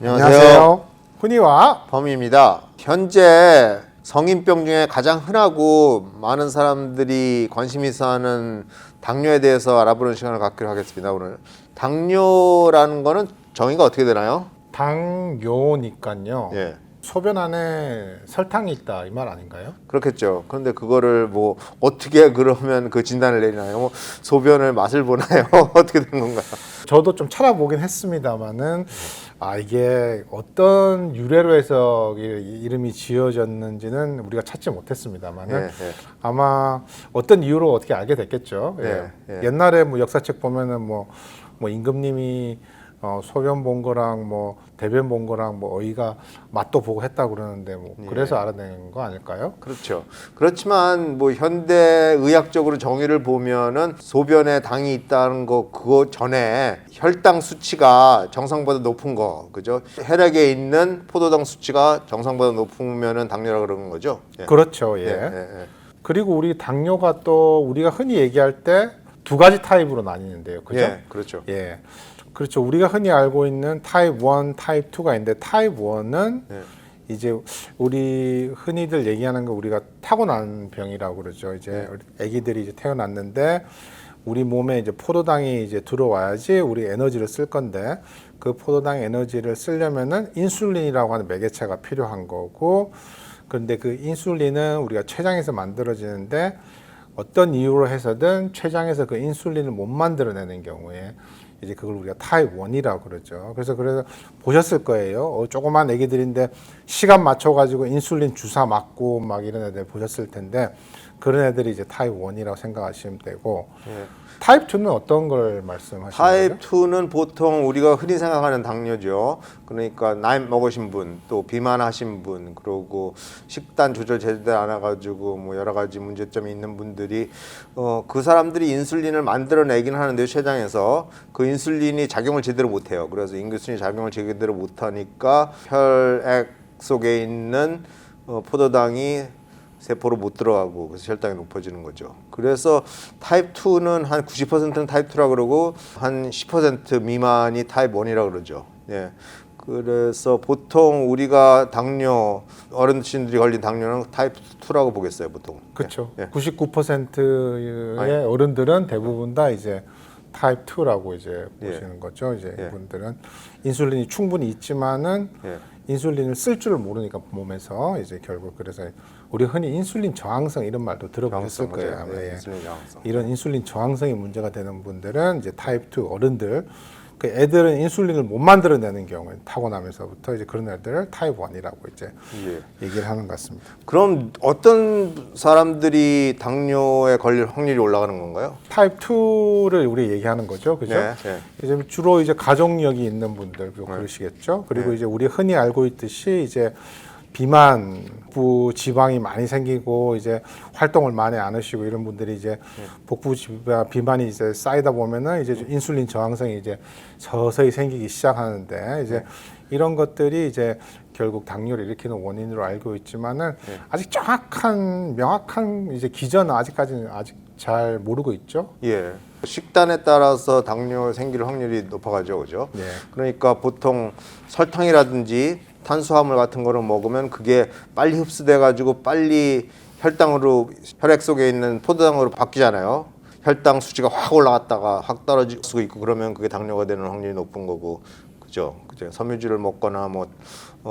안녕하세요. 훈이와 범입니다. 현재 성인병 중에 가장 흔하고 많은 사람들이 관심 있어 하는 당뇨에 대해서 알아보는 시간을 갖기로 하겠습니다. 오늘 당뇨라는 거는 정의가 어떻게 되나요? 당뇨니까요. 예. 소변 안에 설탕이 있다 이 말 아닌가요? 그렇겠죠. 그런데 그거를 뭐 어떻게 그러면 그 진단을 내리나요? 뭐 소변을 맛을 보나요? 어떻게 된 건가요? 저도 좀 찾아보긴 했습니다만은 이게 어떤 유래로 해서 이름이 지어졌는지는 우리가 찾지 못했습니다만은 예, 예. 아마 어떤 이유로 어떻게 알게 됐겠죠. 예, 예. 옛날에 뭐 역사책 보면은 뭐 임금님이 소변 본 거랑 뭐 대변 본 거랑 뭐 어이가 맛도 보고 했다고 그러는데 뭐 그래서 알아낸 거 아닐까요? 그렇죠. 그렇지만 뭐 현대 의학적으로 정의를 보면은 소변에 당이 있다는 거 그거 전에 혈당 수치가 정상보다 높은 거, 그죠? 혈액에 있는 포도당 수치가 정상보다 높으면은 당뇨라 그러는 거죠. 예. 그렇죠. 예. 예. 그리고 우리 당뇨가 또 우리가 흔히 얘기할 때 두 가지 타입으로 나뉘는데요. 그죠? 예, 그렇죠. 예. 그렇죠. 우리가 흔히 알고 있는 타입 1, 타입 2가 있는데 타입 1은 예. 이제 우리 흔히들 얘기하는 거 우리가 타고난 병이라고 그러죠. 이제 아기들이 이제 태어났는데 우리 몸에 이제 포도당이 이제 들어와야지 우리 에너지를 쓸 건데 그 포도당 에너지를 쓰려면은 인슐린이라고 하는 매개체가 필요한 거고, 그런데 그 인슐린은 우리가 췌장에서 만들어지는데 어떤 이유로 해서든 췌장에서 그 인슐린을 못 만들어내는 경우에 이제 그걸 우리가 타입 1이라고 그러죠. 그래서 보셨을 거예요. 조그만 애기들인데 시간 맞춰가지고 인슐린 주사 맞고 막 이런 애들 보셨을 텐데 그런 애들이 이제 타입 1이라고 생각하시면 되고, 예. 타입 2는 어떤 걸 말씀하시는 타입 거죠? 2는 보통 우리가 흔히 생각하는 당뇨죠. 그러니까 나이 먹으신 분, 또 비만하신 분, 그리고 식단 조절 제대로 안 해가지고 뭐 여러 가지 문제점이 있는 분들이 그 사람들이 인슐린을 만들어내긴 하는데요, 췌장에서 그 인슐린이 작용을 제대로 못해요. 그래서 인슐린이 작용을 제대로 못하니까 혈액 속에 있는 포도당이 세포로 못 들어가고 그래서 혈당이 높아지는 거죠. 그래서 타입 2는 한 90%는 타입 2라 그러고 한 10% 미만이 타입 1이라 그러죠. 예. 그래서 보통 우리가 당뇨 어르신들이 걸린 당뇨는 타입 2라고 보겠어요, 보통. 그렇죠. 예. 99%의 어른들은 대부분 다 이제 타입 2라고 이제 보시는 거죠. 이제 예. 이분들은 인슐린이 충분히 있지만은 예. 인슐린을 쓸 줄 모르니까 몸에서 이제 결국 그래서 우리 흔히 인슐린 저항성 이런 말도 들어보셨을 거예요. 아마. 네, 예. 인슐린 저항성. 이런 인슐린 저항성이 문제가 되는 분들은 이제 타입 2 어른들, 그 애들은 인슐린을 못 만들어내는 경우에 타고나면서부터 이제 그런 애들을 타입 1이라고 이제 예. 얘기를 하는 것 같습니다. 그럼 어떤 사람들이 당뇨에 걸릴 확률이 올라가는 건가요? 타입 2를 우리 얘기하는 거죠, 그죠? 네, 네. 이제 주로 이제 가족력이 있는 분들 그러시겠죠. 그리고 이제 우리 흔히 알고 있듯이 이제 비만, 복부 지방이 많이 생기고 이제 활동을 많이 안 하시고 이런 분들이 이제 복부 비만이 이제 쌓이다 보면은 이제 인슐린 저항성이 이제 서서히 생기기 시작하는데 이제 이런 것들이 이제 결국 당뇨를 일으키는 원인으로 알고 있지만은 아직 정확한 명확한 이제 기전은 아직까지는 아직 잘 모르고 있죠. 예. 식단에 따라서 당뇨 생길 확률이 높아가죠, 그죠? 네. 그러니까 보통 설탕이라든지 탄수화물 같은 거를 먹으면 그게 빨리 흡수돼가지고 빨리 혈당으로 혈액 속에 있는 포도당으로 바뀌잖아요. 혈당 수치가 확 올라갔다가 확 떨어질 수 있고 그러면 그게 당뇨가 되는 확률이 높은 거고, 그죠? 섬유질을 먹거나 뭐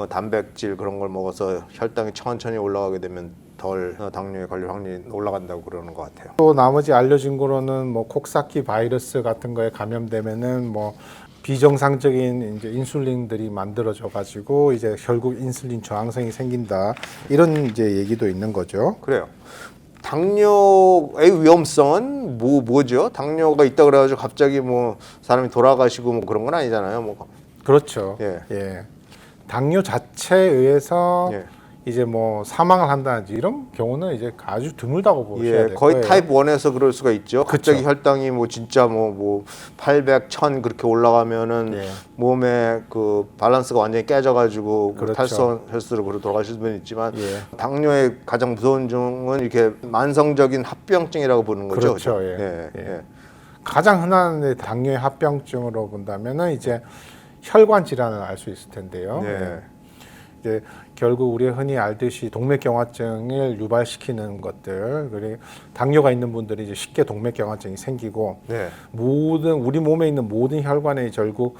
단백질 그런 걸 먹어서 혈당이 천천히 올라가게 되면 덜 당뇨에 걸릴 확률이 올라간다고 그러는 것 같아요. 또 나머지 알려진 거로는 뭐 콕사키 바이러스 같은 거에 감염되면은 뭐 비정상적인 이제 인슐린들이 만들어져 가지고 이제 결국 인슐린 저항성이 생긴다 이런 이제 얘기도 있는 거죠. 그래요. 당뇨의 위험성은 뭐죠? 당뇨가 있다 그래가지고 갑자기 뭐 사람이 돌아가시고 뭐 그런 건 아니잖아요. 뭐. 그렇죠. 예. 예. 당뇨 자체에 의해서 예. 이제 뭐 사망을 한다든지 이런 경우는 이제 아주 드물다고 보셔야 될 거의 거예요. 타입 1에서 그럴 수가 있죠. 갑자기 그쵸. 혈당이 뭐 진짜 뭐 800, 1000 그렇게 올라가면은 예. 몸에 그 밸런스가 완전히 깨져가지고 그렇죠. 탈선 혈수로 그로 돌아가실 분이 있지만 예. 당뇨의 가장 무서운 종은 이렇게 만성적인 합병증이라고 보는 거죠. 그렇죠. 그죠? 예. 가장 흔한 당뇨의 합병증으로 본다면은 이제 혈관 질환을 알 수 있을 텐데요. 네. 이제 결국 우리 흔히 알듯이 동맥경화증을 유발시키는 것들, 그리고 당뇨가 있는 분들이 이제 쉽게 동맥경화증이 생기고 네. 모든 우리 몸에 있는 모든 혈관에 결국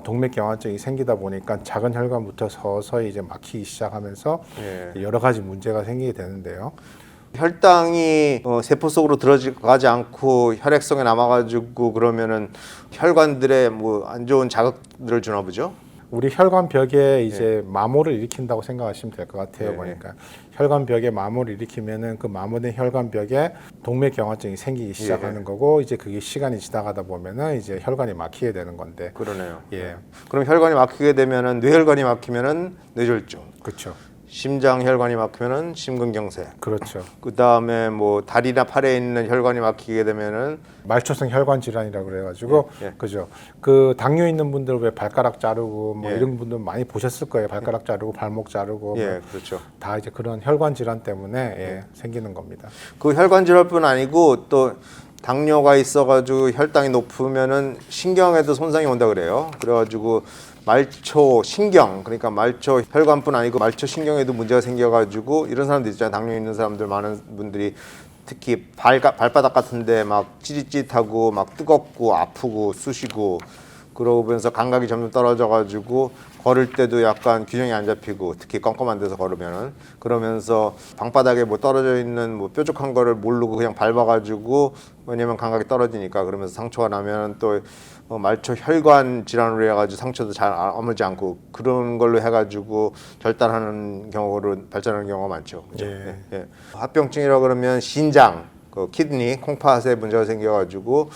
동맥경화증이 생기다 보니까 작은 혈관부터 서서히 이제 막히기 시작하면서 네. 여러 가지 문제가 생기게 되는데요. 혈당이 세포 속으로 들어가지 않고 혈액성에 남아가지고 그러면은 혈관들에 뭐 안 좋은 자극들을 주나 보죠. 우리 혈관벽에 이제 마모를 일으킨다고 생각하시면 될 것 같아요. 네. 보니까 혈관벽에 마모를 일으키면은 그 마모된 혈관벽에 동맥경화증이 생기기 시작하는 거고 이제 그게 시간이 지나가다 보면은 이제 혈관이 막히게 되는 건데. 그러네요. 예, 그럼 혈관이 막히게 되면은 뇌혈관이 막히면은 뇌졸중, 그렇죠, 심장 혈관이 막히면은 심근경색. 그렇죠. 그 다음에 뭐 다리나 팔에 있는 혈관이 막히게 되면은 말초성 혈관 질환이라고 그래가지고 예, 예. 그죠. 그 당뇨 있는 분들 왜 발가락 자르고 뭐 예. 이런 분들 많이 보셨을 거예요. 발가락 자르고 발목 자르고 예, 뭐 그렇죠. 다 이제 그런 혈관 질환 때문에 생기는 겁니다. 그 혈관 질환뿐 아니고 또 당뇨가 있어가지고 혈당이 높으면은 신경에도 손상이 온다 그래요. 그래가지고 말초 신경, 그러니까 말초 혈관뿐 아니고 말초 신경에도 문제가 생겨가지고 이런 사람들 있잖아요. 당뇨 있는 사람들 많은 분들이 특히 발바닥 같은데 막 찌릿찌릿하고 막 뜨겁고 아프고 쑤시고 그러면서 감각이 점점 떨어져가지고 걸을 때도 약간 균형이 안 잡히고 특히 껌껌한 데서 걸으면은 그러면서 방바닥에 뭐 떨어져 있는 뭐 뾰족한 거를 모르고 그냥 밟아가지고 왜냐면 감각이 떨어지니까 그러면서 상처가 나면 또 말초 혈관 질환으로 해가지고 상처도 잘 아물지 않고 그런 걸로 해가지고 절단하는 경우로 발전하는 경우가 많죠. 그죠? 예. 예. 합병증이라 그러면 신장, 그 키드니, 콩팥에 문제가 생겨가지고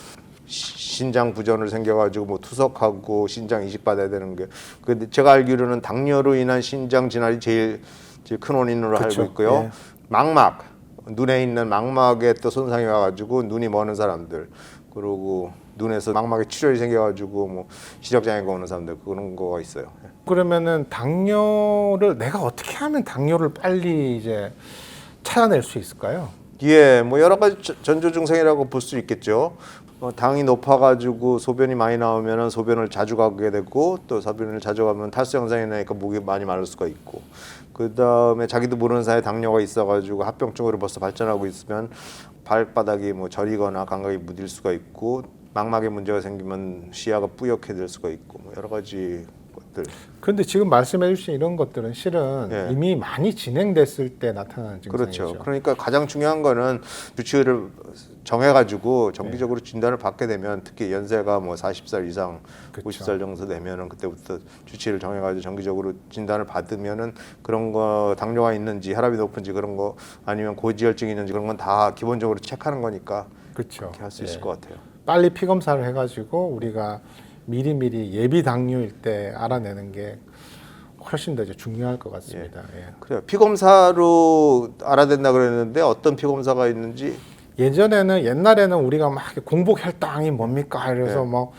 신장 부전을 생겨가지고 뭐 투석하고 신장 이식받아야 되는 게. 근데 제가 알기로는 당뇨로 인한 신장 질환이 제일 큰 원인으로 그쵸. 알고 있고요. 예. 망막, 눈에 있는 망막에 또 손상이 와가지고 눈이 머는 사람들, 그리고 눈에서 망막에 출혈이 생겨가지고 뭐 시력장애가 오는 사람들 그런 거가 있어요. 그러면은 당뇨를 내가 어떻게 하면 당뇨를 빨리 이제 찾아낼 수 있을까요? 예, 뭐 여러 가지 전조 증상이라고 볼 수 있겠죠. 당이 높아가지고 소변이 많이 나오면은 소변을 자주 가게 되고 또 소변을 자주 가면 탈수 현상이 나니까 목이 많이 마를 수가 있고 그 다음에 자기도 모르는 사이에 당뇨가 있어가지고 합병증으로 벌써 발전하고 있으면 발바닥이 뭐 저리거나 감각이 무딜 수가 있고 망막에 문제가 생기면 시야가 뿌옇게 될 수가 있고 뭐 여러 가지 것들. 그런데 지금 말씀해 주신 이런 것들은 실은 예. 이미 많이 진행됐을 때 나타나는 증상이죠. 그렇죠. 그러니까 가장 중요한 거는 주치의를 정해가지고 정기적으로 진단을 받게 되면 특히 연세가 뭐 40살 이상, 그쵸. 50살 정도 되면은 그때부터 주치의를 정해가지고 정기적으로 진단을 받으면은 그런 거 당뇨가 있는지 혈압이 높은지 그런 거 아니면 고지혈증이 있는지 그런 건 다 기본적으로 체크하는 거니까 그렇죠. 그렇게 할 수 예. 있을 것 같아요. 빨리 피 검사를 해가지고 우리가 미리미리 예비 당뇨일 때 알아내는 게 훨씬 더 이제 중요할 것 같습니다. 예. 그래요. 피 검사로 알아낸다 그랬는데 어떤 피 검사가 있는지 옛날에는 우리가 막 공복 혈당이 뭡니까 이래서 네. 막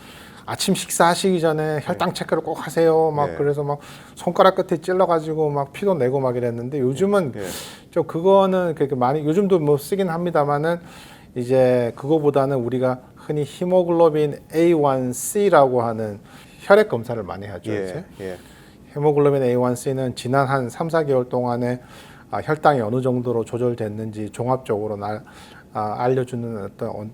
아침 식사하시기 전에 혈당 체크를 꼭 하세요. 막 네. 그래서 막 손가락 끝에 찔러가지고 막 피도 내고 막 이랬는데 요즘은 예. 좀 그거는 그렇게 많이 요즘도 뭐 쓰긴 합니다만은 이제 그거보다는 우리가 흔히 히모글로빈 A1C라고 하는 혈액 검사를 많이 하죠. 이제. 예. 헤모글로빈 A1C는 지난 한 3, 4개월 동안에 혈당이 어느 정도로 조절됐는지 종합적으로 알려주는 어떤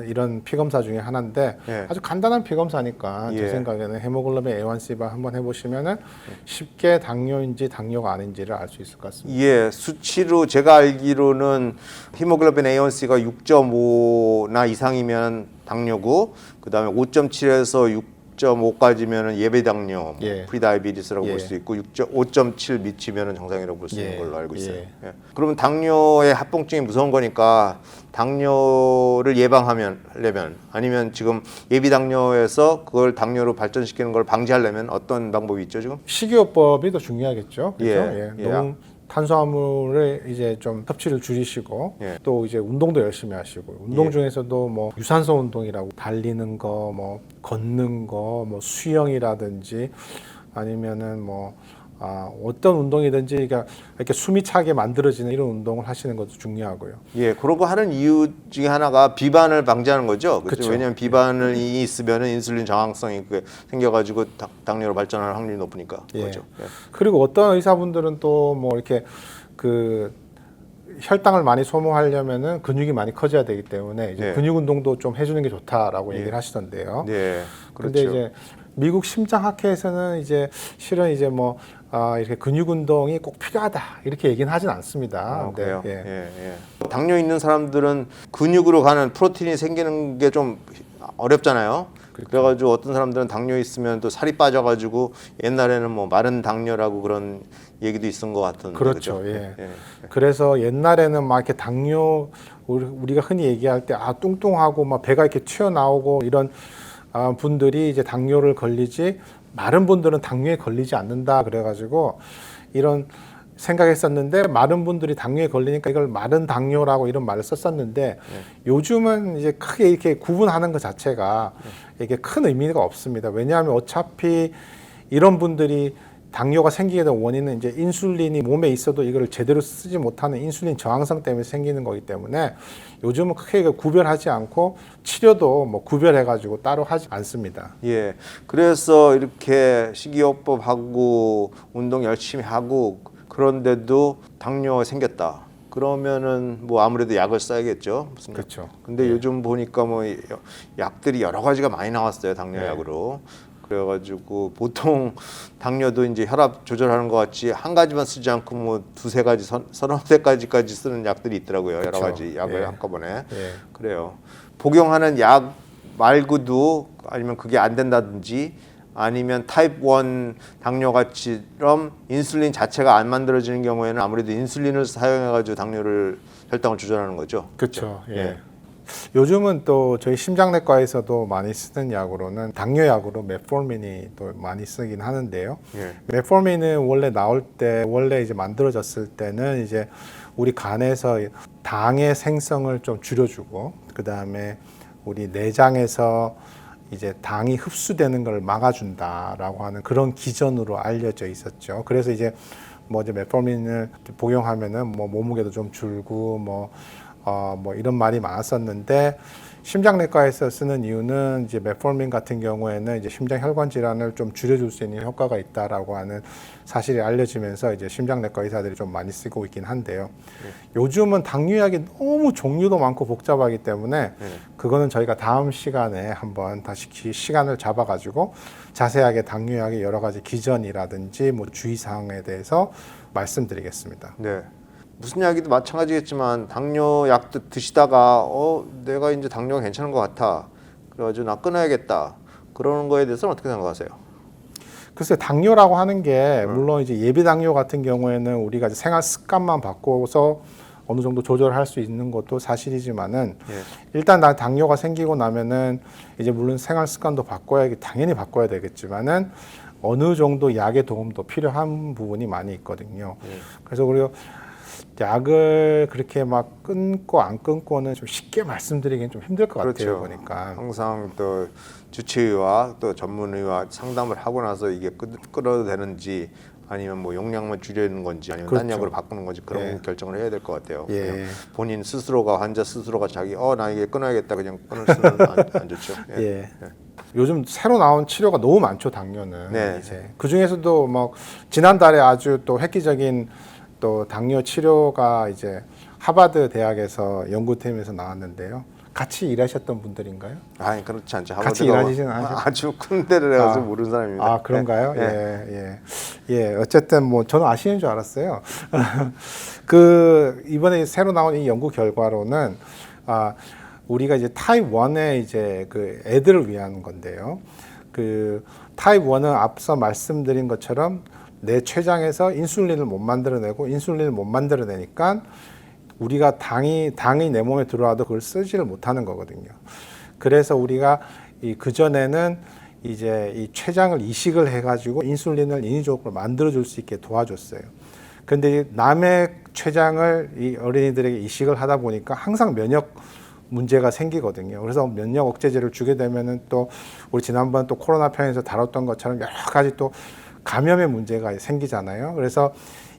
이런 피검사 중에 하나인데 예. 아주 간단한 피검사니까 제 예. 생각에는 헤모글로빈 A1C 한번 해보시면은 쉽게 당뇨인지 당뇨가 아닌지를 알 수 있을 것 같습니다. 예, 수치로 제가 알기로는 히모글로빈 A1C가 6.5나 이상이면 당뇨고 그다음에 5.7에서 6.5까지면은 예배 당뇨, 예. 프리다이비티스라고 예. 볼 수 있고 5.7 미치면은 정상이라고 볼 수 있는 예. 걸로 알고 있어요. 예. 예. 그러면 당뇨의 합병증이 무서운 거니까 당뇨를 예방하려면 아니면 지금 예비 당뇨에서 그걸 당뇨로 발전시키는 걸 방지하려면 어떤 방법이 있죠 지금? 식이요법이 더 중요하겠죠. 그렇죠? 예. 예. 예. 너무 탄수화물을 이제 좀 섭취를 줄이시고 예. 또 이제 운동도 열심히 하시고 운동 예. 중에서도 뭐 유산소 운동이라고 달리는 거, 뭐 걷는 거, 뭐 수영이라든지 아니면은 뭐 어떤 운동이든지 그러니까 이렇게 숨이 차게 만들어지는 이런 운동을 하시는 것도 중요하고요. 예, 그러고 하는 이유 중에 하나가 비반을 방지하는 거죠. 그렇죠? 그쵸. 왜냐하면 비반이 있으면 인슐린 저항성이 생겨가지고 당뇨로 발전할 확률이 높으니까. 예. 그렇죠. 예. 그리고 어떤 의사분들은 또 뭐 이렇게 그 혈당을 많이 소모하려면은 근육이 많이 커져야 되기 때문에 이제 네. 근육 운동도 좀 해주는 게 좋다라고 예. 얘기를 하시던데요. 네, 근데 그렇죠. 이제 미국 심장학회에서는 이제 실은 이제 뭐 이렇게 근육 운동이 꼭 필요하다 이렇게 얘기는 하진 않습니다. 근데, 그래요. 예. 예, 예. 당뇨 있는 사람들은 근육으로 가는 프로틴이 생기는 게 좀 어렵잖아요. 그래가지고 어떤 사람들은 당뇨 있으면 또 살이 빠져가지고 옛날에는 뭐 마른 당뇨라고 그런 얘기도 있은 것 같은데. 그렇죠. 그죠? 예. 예. 그래서 옛날에는 막 이렇게 당뇨 우리가 흔히 얘기할 때 뚱뚱하고 막 배가 이렇게 튀어나오고 이런 분들이 이제 당뇨를 걸리지 마른 분들은 당뇨에 걸리지 않는다 그래가지고 이런 생각했었는데 마른 분들이 당뇨에 걸리니까 이걸 마른 당뇨라고 이런 말을 썼었는데 요즘은 이제 크게 이렇게 구분하는 것 자체가 이게 큰 의미가 없습니다. 왜냐하면 어차피 이런 분들이 당뇨가 생기게 된 원인은 이제 인슐린이 몸에 있어도 이거를 제대로 쓰지 못하는 인슐린 저항성 때문에 생기는 거기 때문에 요즘은 크게 구별하지 않고 치료도 뭐 구별해가지고 따로 하지 않습니다. 예. 그래서 이렇게 식이요법하고 운동 열심히 하고 그런데도 당뇨가 생겼다. 그러면은 뭐 아무래도 약을 써야겠죠. 무슨 그렇죠. 근데 요즘 보니까 뭐 약들이 여러 가지가 많이 나왔어요. 당뇨약으로. 그래가지고 보통 당뇨도 이제 혈압 조절하는 것 같이 한 가지만 쓰지 않고 뭐 두세 가지, 서너 가지까지 쓰는 약들이 있더라고요. 여러 그쵸. 가지 약을 예. 한꺼번에. 예. 그래요. 복용하는 약 말고도 아니면 그게 안 된다든지 아니면 타입 1 당뇨같이럼 인슐린 자체가 안 만들어지는 경우에는 아무래도 인슐린을 사용해가지고 당뇨를 혈당을 조절하는 거죠. 그렇죠. 예. 예. 요즘은 또 저희 심장내과에서도 많이 쓰는 약으로는 당뇨약으로 메포민이 또 많이 쓰긴 하는데요. 예. 메포민은 원래 나올 때 원래 이제 만들어졌을 때는 이제 우리 간에서 당의 생성을 좀 줄여주고 그 다음에 우리 내장에서 이제 당이 흡수되는 걸 막아준다라고 하는 그런 기전으로 알려져 있었죠. 그래서 이제 뭐 이제 메포민을 복용하면은 뭐 몸무게도 좀 줄고 뭐 이런 말이 많았었는데 심장내과에서 쓰는 이유는 이제 메포민 같은 경우에는 이제 심장 혈관 질환을 좀 줄여줄 수 있는 효과가 있다라고 하는 사실이 알려지면서 이제 심장내과 의사들이 좀 많이 쓰고 있긴 한데요. 요즘은 당뇨약이 너무 종류도 많고 복잡하기 때문에 그거는 저희가 다음 시간에 한번 다시 시간을 잡아가지고 자세하게 당뇨약의 여러 가지 기전이라든지 뭐 주의사항에 대해서 말씀드리겠습니다. 네. 무슨 약이도 마찬가지겠지만 당뇨 약도 드시다가 내가 이제 당뇨가 괜찮은 것 같아. 그래가지고 나 끊어야겠다. 그러는 거에 대해서는 어떻게 생각하세요? 글쎄 당뇨라고 하는 게 물론 이제 예비 당뇨 같은 경우에는 우리가 이제 생활 습관만 바꿔서 어느 정도 조절할 수 있는 것도 사실이지만은 일단 나 당뇨가 생기고 나면은 이제 물론 생활 습관도 당연히 바꿔야 되겠지만은 어느 정도 약의 도움도 필요한 부분이 많이 있거든요. 그래서 우리가 약을 그렇게 막 끊고 안 끊고는 좀 쉽게 말씀드리기는 좀 힘들 것 같아요. 보니까 항상 또 주치의와 또 전문의와 상담을 하고 나서 이게 끊어도 되는지 아니면 뭐 용량만 줄이는 건지 아니면 딴 그렇죠. 약으로 바꾸는 건지 그런 결정을 해야 될 것 같아요. 예. 그냥 본인 스스로가 환자 스스로가 자기 나 이게 끊어야겠다 그냥 끊을 수는 안 좋죠. 예. 요즘 새로 나온 치료가 너무 많죠. 당뇨는 네. 이제 그 중에서도 뭐 지난달에 아주 또 획기적인 또 당뇨 치료가 이제 하버드 대학에서 연구팀에서 나왔는데요. 같이 일하셨던 분들인가요? 아니 그렇지 않죠. 같이 하버드가 일하시지는 않으셨- 아주 큰 데를 해서 모르는 사람입니다. 아 그런가요? 예. 어쨌든 뭐 저는 아시는 줄 알았어요. 그 이번에 새로 나온 이 연구 결과로는 우리가 이제 타입 1의 이제 그 애들을 위한 건데요. 그 타입 1은 앞서 말씀드린 것처럼 내 췌장에서 인슐린을 못 만들어내고 인슐린을 못 만들어내니까 우리가 당이 내 몸에 들어와도 그걸 쓰지를 못하는 거거든요. 그래서 우리가 그 전에는 이제 이 췌장을 이식을 해가지고 인슐린을 인위적으로 만들어줄 수 있게 도와줬어요. 근데 남의 췌장을 이 어린이들에게 이식을 하다 보니까 항상 면역 문제가 생기거든요. 그래서 면역 억제제를 주게 되면은 또 우리 지난번 또 코로나 편에서 다뤘던 것처럼 여러 가지 또 감염의 문제가 생기잖아요. 그래서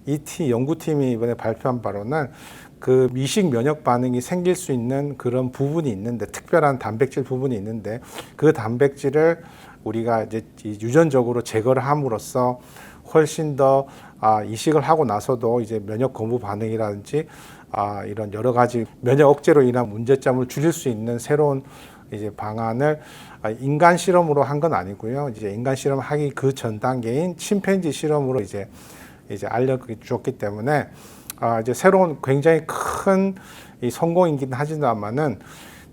이 연구팀이 이번에 발표한 바로는 그 미식 면역 반응이 생길 수 있는 그런 부분이 있는데, 특별한 단백질 부분이 있는데, 그 단백질을 우리가 이제 유전적으로 제거를 함으로써 훨씬 더 이식을 하고 나서도 이제 면역 거부 반응이라든지 이런 여러 가지 면역 억제로 인한 문제점을 줄일 수 있는 새로운 이제 방안을 인간 실험으로 한 건 아니고요. 이제 인간 실험 하기 그 전 단계인 침팬지 실험으로 이제 알려주었기 때문에 이제 새로운 굉장히 큰 이 성공이긴 하지만은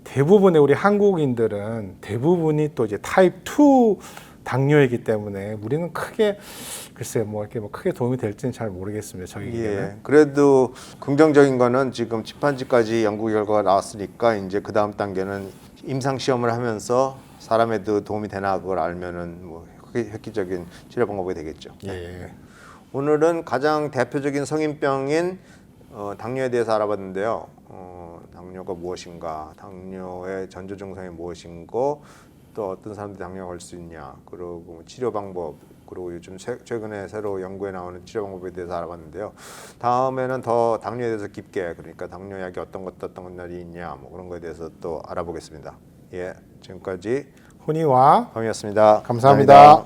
대부분의 우리 한국인들은 대부분이 또 이제 타입 2 당뇨이기 때문에 우리는 크게 글쎄요, 뭐 이렇게 뭐 크게 도움이 될지는 잘 모르겠습니다. 저희 예. 그래도 긍정적인 거는 지금 침판지까지 연구 결과가 나왔으니까 이제 그 다음 단계는 임상 시험을 하면서 사람에도 도움이 되나 그걸 알면은 뭐 획기적인 치료 방법이 되겠죠. 예. 오늘은 가장 대표적인 성인병인 당뇨에 대해서 알아봤는데요. 당뇨가 무엇인가, 당뇨의 전조 증상이 무엇인고, 또 어떤 사람들이 당뇨가 걸 수 있냐, 그리고 뭐 치료 방법, 그리고 요즘 최근에 새로 연구에 나오는 치료 방법에 대해서 알아봤는데요. 다음에는 더 당뇨에 대해서 깊게, 그러니까 당뇨약이 어떤 것들이 있냐, 뭐 그런 거에 대해서 또 알아보겠습니다. 예, 지금까지 훈이와 범이었습니다. 감사합니다.